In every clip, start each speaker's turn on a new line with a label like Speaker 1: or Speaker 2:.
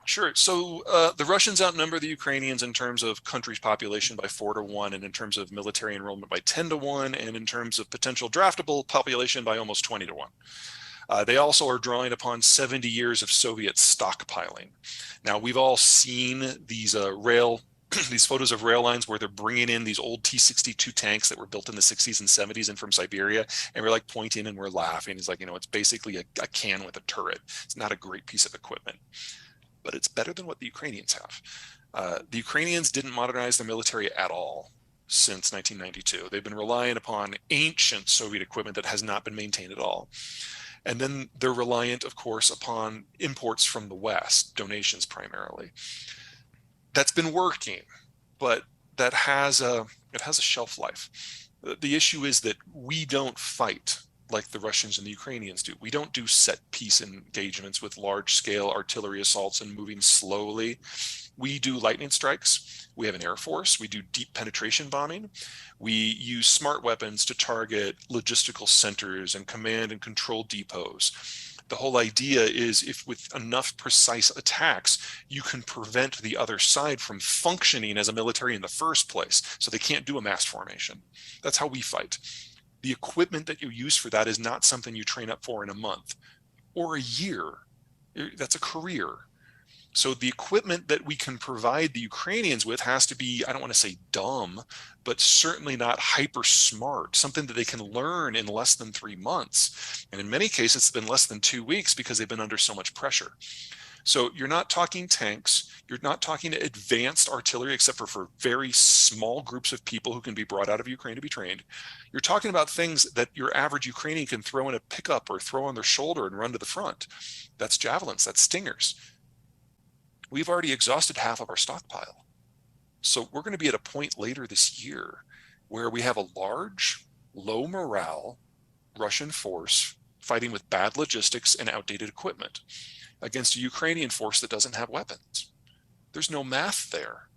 Speaker 1: Sure. So the Russians outnumber the Ukrainians in terms of country's population by 4-1, and in terms of military enrollment by 10-1, and in terms of potential draftable population by almost 20-1. They also are drawing upon 70 years of Soviet stockpiling. Now, we've all seen these these photos of rail lines where they're bringing in these old T-62 tanks that were built in the 60s and 70s and from Siberia, and we're like pointing and we're laughing. It's like, it's basically a can with a turret. It's not a great piece of equipment, but it's better than what the Ukrainians have. The Ukrainians didn't modernize their military at all since 1992. They've been relying upon ancient Soviet equipment that has not been maintained at all. And then they're reliant, of course, upon imports from the West, donations primarily. That's been working, but it has a shelf life. The issue is that we don't fight like the Russians and the Ukrainians do. We don't do set piece engagements with large scale artillery assaults and moving slowly. We do lightning strikes. We have an air force. We do deep penetration bombing. We use smart weapons to target logistical centers and command and control depots. The whole idea is, if with enough precise attacks, you can prevent the other side from functioning as a military in the first place, so they can't do a mass formation. That's how we fight. The equipment that you use for that is not something you train up for in a month or a year. That's a career. So the equipment that we can provide the Ukrainians with has to be, I don't want to say dumb, but certainly not hyper smart, something that they can learn in less than 3 months. And in many cases, it's been less than 2 weeks because they've been under so much pressure. So you're not talking tanks, you're not talking advanced artillery, except for very small groups of people who can be brought out of Ukraine to be trained. You're talking about things that your average Ukrainian can throw in a pickup or throw on their shoulder and run to the front. That's javelins, that's stingers. We've already exhausted half of our stockpile. So we're going to be at a point later this year where we have a large, low morale Russian force fighting with bad logistics and outdated equipment against a Ukrainian force that doesn't have weapons. There's no math there.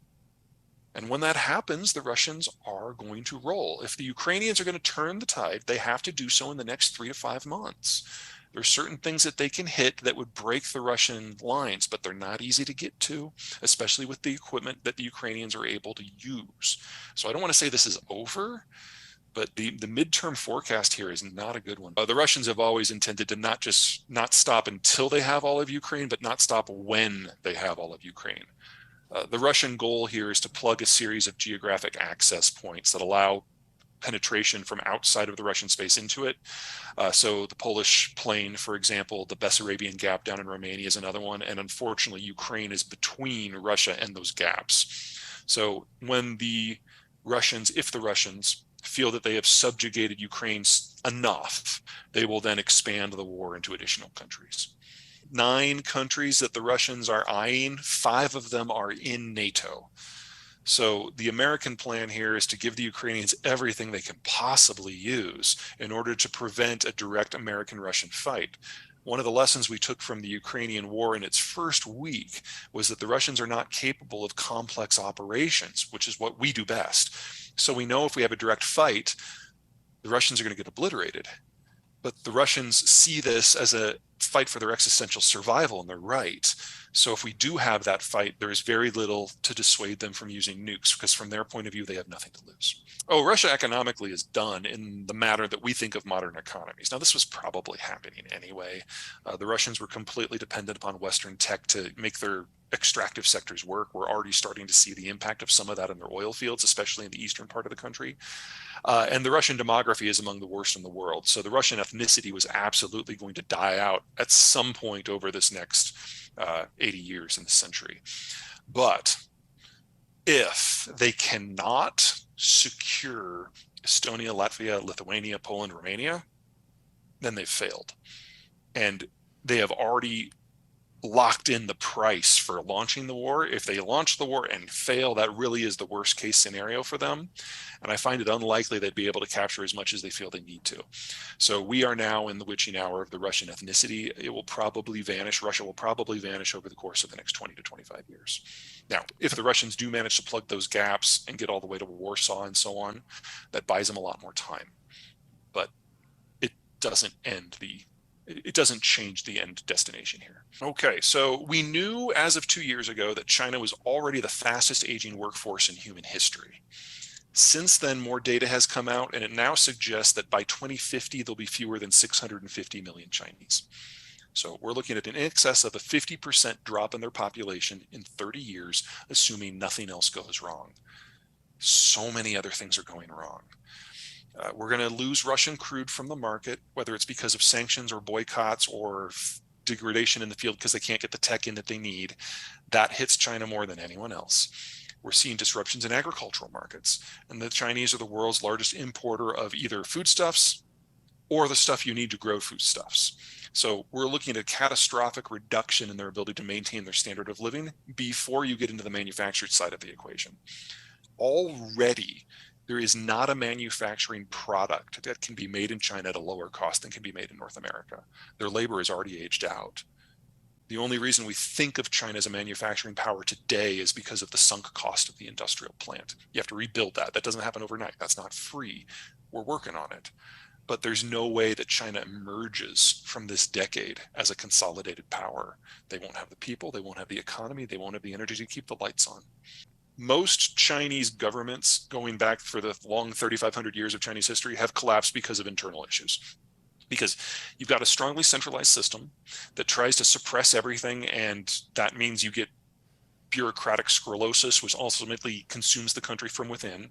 Speaker 1: And when that happens, the Russians are going to roll. If the Ukrainians are going to turn the tide, they have to do so in the next 3 to 5 months. There's certain things that they can hit that would break the Russian lines, but they're not easy to get to, especially with the equipment that the Ukrainians are able to use. So I don't want to say this is over, but the midterm forecast here is not a good one. The Russians have always intended to not stop until they have all of Ukraine, but not stop when they have all of Ukraine. The Russian goal here is to plug a series of geographic access points that allow penetration from outside of the Russian space into it. So the Polish plain, for example, the Bessarabian Gap down in Romania is another one. And unfortunately, Ukraine is between Russia and those gaps. So when if the Russians feel that they have subjugated Ukraine enough, they will then expand the war into additional countries. 9 countries that the Russians are eyeing, 5 of them are in NATO. So the American plan here is to give the Ukrainians everything they can possibly use in order to prevent a direct American-Russian fight. One of the lessons we took from the Ukrainian war in its first week was that the Russians are not capable of complex operations, which is what we do best. So we know if we have a direct fight, the Russians are going to get obliterated. But the Russians see this as a fight for their existential survival, and they're right. So if we do have that fight, there is very little to dissuade them from using nukes, because from their point of view, they have nothing to lose. Oh, Russia economically is done in the manner that we think of modern economies. Now, this was probably happening anyway. The Russians were completely dependent upon Western tech to make their extractive sectors work. We're already starting to see the impact of some of that in their oil fields, especially in the eastern part of the country. And the Russian demography is among the worst in the world. So the Russian ethnicity was absolutely going to die out at some point over this next 80 years in the century. But if they cannot secure Estonia, Latvia, Lithuania, Poland, Romania, then they've failed. And they have already locked in the price for launching the war. If they launch the war and fail, that really is the worst case scenario for them. And I find it unlikely they'd be able to capture as much as they feel they need to. So we are now in the witching hour of the Russian ethnicity. It will probably vanish. Russia will probably vanish over the course of the next 20 to 25 years. Now, if the Russians do manage to plug those gaps and get all the way to Warsaw and so on, that buys them a lot more time. But it doesn't end the It doesn't change the end destination here. Okay, so we knew as of 2 years ago that China was already the fastest aging workforce in human history. Since then, more data has come out, and it now suggests that by 2050, there'll be fewer than 650 million Chinese. So we're looking at an excess of a 50% drop in their population in 30 years, assuming nothing else goes wrong. So many other things are going wrong. We're going to lose Russian crude from the market, whether it's because of sanctions or boycotts or degradation in the field because they can't get the tech in that they need. That hits China more than anyone else. We're seeing disruptions in agricultural markets, and the Chinese are the world's largest importer of either foodstuffs or the stuff you need to grow foodstuffs. So we're looking at a catastrophic reduction in their ability to maintain their standard of living before you get into the manufactured side of the equation. Already, there is not a manufacturing product that can be made in China at a lower cost than can be made in North America. Their labor is already aged out. The only reason we think of China as a manufacturing power today is because of the sunk cost of the industrial plant. You have to rebuild that. That doesn't happen overnight. That's not free. We're working on it. But there's no way that China emerges from this decade as a consolidated power. They won't have the people, they won't have the economy, they won't have the energy to keep the lights on. Most Chinese governments, going back for the long 3,500 years of Chinese history, have collapsed because of internal issues. Because you've got a strongly centralized system that tries to suppress everything, and that means you get bureaucratic sclerosis, which ultimately consumes the country from within.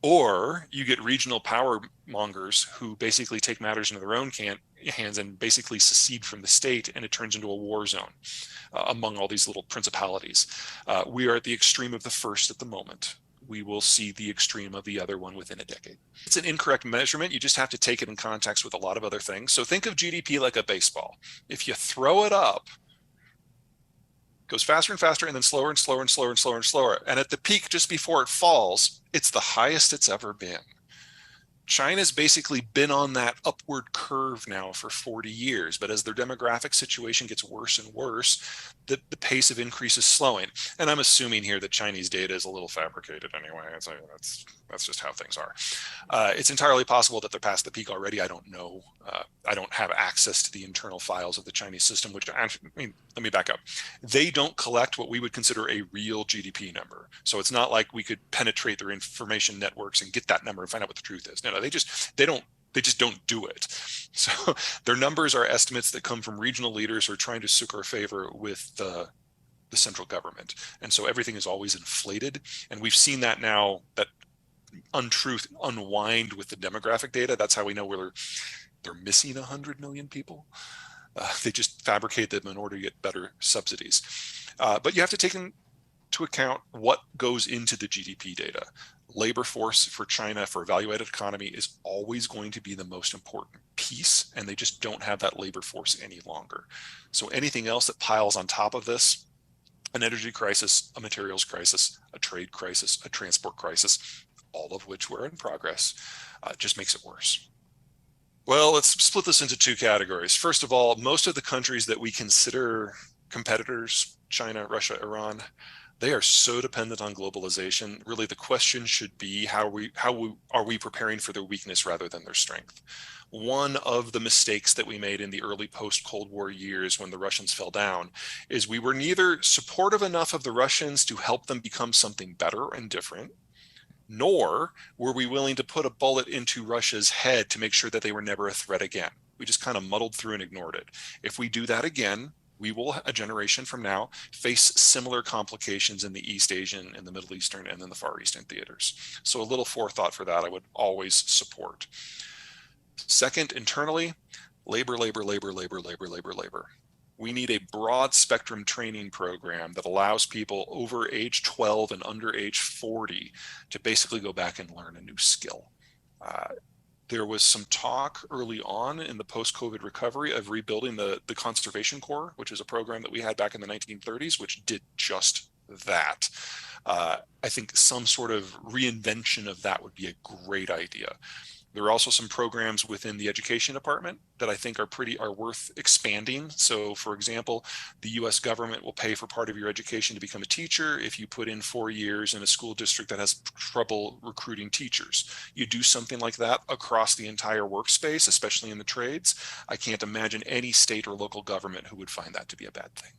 Speaker 1: Or you get regional power mongers who basically take matters into their own hands and basically secede from the state, and it turns into a war zone among all these little principalities. We are at the extreme of the first at the moment. We will see the extreme of the other one within a decade. It's an incorrect measurement. You just have to take it in context with a lot of other things. So think of GDP like a baseball. If you throw it up, it goes faster and faster, and then slower and slower and slower and slower and slower. And at the peak, just before it falls, it's the highest it's ever been. China's basically been on that upward curve now for 40 years, but as their demographic situation gets worse and worse, the pace of increase is slowing. And I'm assuming here that Chinese data is a little fabricated anyway. That's just how things are. It's entirely possible that they're past the peak already. I don't know. I don't have access to the internal files of the Chinese system, which actually, let me back up. They don't collect what we would consider a real GDP number. So it's not like we could penetrate their information networks and get that number and find out what the truth is. No, they just don't do it. So their numbers are estimates that come from regional leaders who are trying to succour favor with the central government. And so everything is always inflated. And we've seen that now, that untruth unwind with the demographic data. That's how we know where they're missing 100 million people. They just fabricate them in order to get better subsidies. But you have to take into account what goes into the GDP data. Labor force for China, for evaluated economy, is always going to be the most important piece, and they just don't have that labor force any longer. So anything else that piles on top of this, an energy crisis, a materials crisis, a trade crisis, a transport crisis, all of which were in progress, just makes it worse. Well, let's split this into two categories. First of all, most of the countries that we consider competitors, China, Russia, Iran, they are so dependent on globalization. Really, the question should be how are we preparing for their weakness rather than their strength? One of the mistakes that we made in the early post-Cold War years when the Russians fell down is we were neither supportive enough of the Russians to help them become something better and different, nor were we willing to put a bullet into Russia's head to make sure that they were never a threat again. We just kind of muddled through and ignored it. If we do that again, we will, a generation from now, face similar complications in the East Asian and the Middle Eastern and then the Far Eastern theaters. So a little forethought for that I would always support. Second, internally, labor. We need a broad spectrum training program that allows people over age 12 and under age 40 to basically go back and learn a new skill. There was some talk early on in the post-COVID recovery of rebuilding the Conservation Corps, which is a program that we had back in the 1930s, which did just that. I think some sort of reinvention of that would be a great idea. There are also some programs within the education department that I think are worth expanding. So for example, the US government will pay for part of your education to become a teacher if you put in 4 years in a school district that has trouble recruiting teachers. You do something like that across the entire workspace, especially in the trades. I can't imagine any state or local government who would find that to be a bad thing.